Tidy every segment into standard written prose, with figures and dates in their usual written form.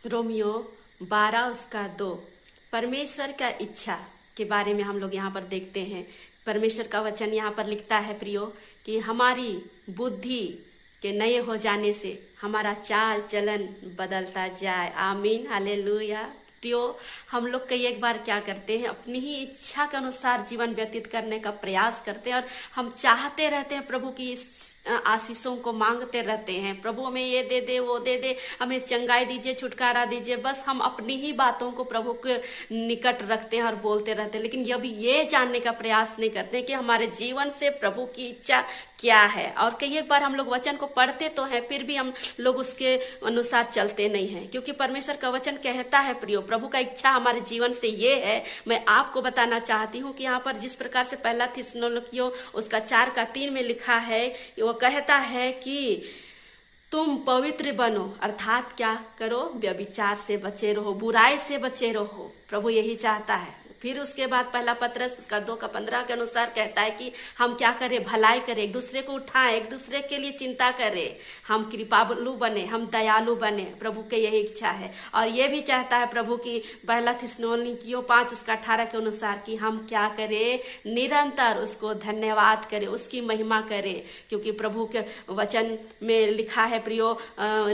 Romeo 12 उसका 2 परमेश्वर का इच्छा के बारे में हम लोग यहाँ पर देखते हैं। परमेश्वर का वचन यहाँ पर लिखता है प्रियो कि हमारी बुद्धि के नए हो जाने से हमारा चाल चलन बदलता जाए। आमीन, हालेलुया। प्रियो, हम लोग कई एक बार क्या करते हैं, अपनी ही इच्छा के अनुसार जीवन व्यतीत करने का प्रयास करते हैं और हम चाहते रहते हैं, प्रभु की इस आशीषों को मांगते रहते हैं। प्रभु हमें ये दे दे, वो दे दे, हमें चंगाई दीजिए, छुटकारा दीजिए। बस हम अपनी ही बातों को प्रभु के निकट रखते हैं और बोलते रहते हैं, लेकिन अभी ये जानने का प्रयास नहीं करते कि हमारे जीवन से प्रभु की इच्छा क्या है। और कई एक बार हम लोग वचन को पढ़ते तो हैं, फिर भी हम लोग उसके अनुसार चलते नहीं हैं, क्योंकि परमेश्वर का वचन कहता है प्रियो, प्रभु का इच्छा हमारे जीवन से ये है। मैं आपको बताना चाहती हूँ कि यहाँ पर जिस प्रकार से पहला थिस्सलुनीकियों उसका 4:3 में लिखा है, वो कहता है कि तुम पवित्र बनो, अर्थात क्या करो, व्यभिचार से बचे रहो, बुराई से बचे रहो। प्रभु यही चाहता है। फिर उसके बाद पहला पत्रस उसका 2:15 के अनुसार कहता है कि हम क्या करें, भलाई करें, एक दूसरे को उठाएं, एक दूसरे के लिए चिंता करें, हम कृपालु बने, हम दयालु बने। प्रभु की यही इच्छा है। और ये भी चाहता है प्रभु की पहला थिस्सलुनीकियों 5 उसका 18 के अनुसार कि हम क्या करें, निरंतर उसको धन्यवाद करें, उसकी महिमा करें, क्योंकि प्रभु के वचन में लिखा है प्रियो,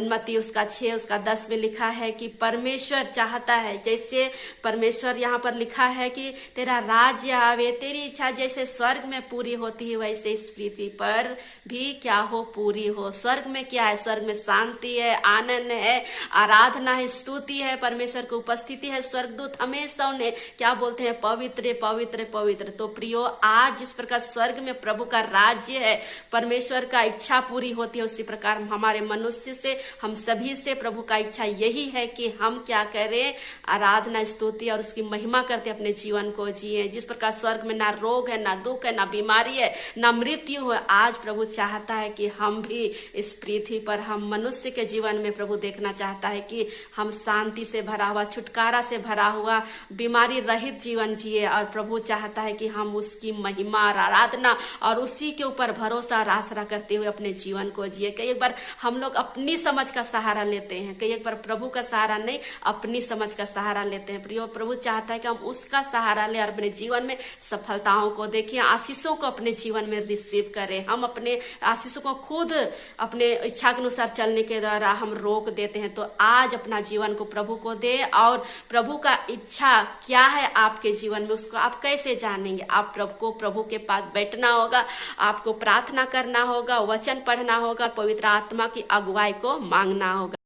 मत्ती उसका 6 उसका 10 में लिखा है कि परमेश्वर चाहता है, जैसे परमेश्वर यहाँ पर लिखा है कि तेरा राज्य आवे, तेरी इच्छा जैसे स्वर्ग में पूरी होती है वैसे इस पृथ्वी पर भी क्या हो, पूरी हो। स्वर्ग में क्या है? स्वर्ग में शांति है, आनंद है, आराधना है, स्तुति है, परमेश्वर की उपस्थिति है। स्वर्गदूत हमेशा उन्हें क्या बोलते हैं, पवित्र पवित्र पवित्र। तो प्रियो, आज जिस प्रकार स्वर्ग में प्रभु का राज्य है, परमेश्वर का इच्छा पूरी होती है, उसी प्रकार हमारे मनुष्य से, हम सभी से प्रभु का इच्छा यही है कि हम क्या करें, आराधना, स्तुति और उसकी महिमा करते अपने जीवन को जिए। जिस प्रकार स्वर्ग में ना रोग है, ना दुख है, ना बीमारी है, ना मृत्यु है, आज प्रभु चाहता है कि हम भी इस पृथ्वी पर, हम मनुष्य के जीवन में प्रभु देखना चाहता है कि हम शांति से भरा हुआ, छुटकारा से भरा हुआ, बीमारी रहित जीवन जिए। और प्रभु चाहता है कि हम उसकी महिमा और आराधना और उसी के ऊपर भरोसा और आसरा करते हुए अपने जीवन को जिए। कई एक बार हम लोग अपनी समझ का सहारा लेते हैं, कई एक बार प्रभु का सहारा नहीं, अपनी समझ का सहारा लेते हैं। प्रियो, प्रभु चाहता है कि हम उसका सहारा ले और अपने जीवन में सफलताओं को देखें, आशीषों को अपने जीवन में रिसीव करें। हम अपने आशीषों को खुद अपने इच्छा के अनुसार चलने के द्वारा हम रोक देते हैं। तो आज अपना जीवन को प्रभु को दे, और प्रभु का इच्छा क्या है आपके जीवन में, उसको आप कैसे जानेंगे? आप प्रभु के पास बैठना होगा, आपको प्रार्थना करना होगा, वचन पढ़ना होगा, पवित्र आत्मा की अगुवाई को मांगना होगा।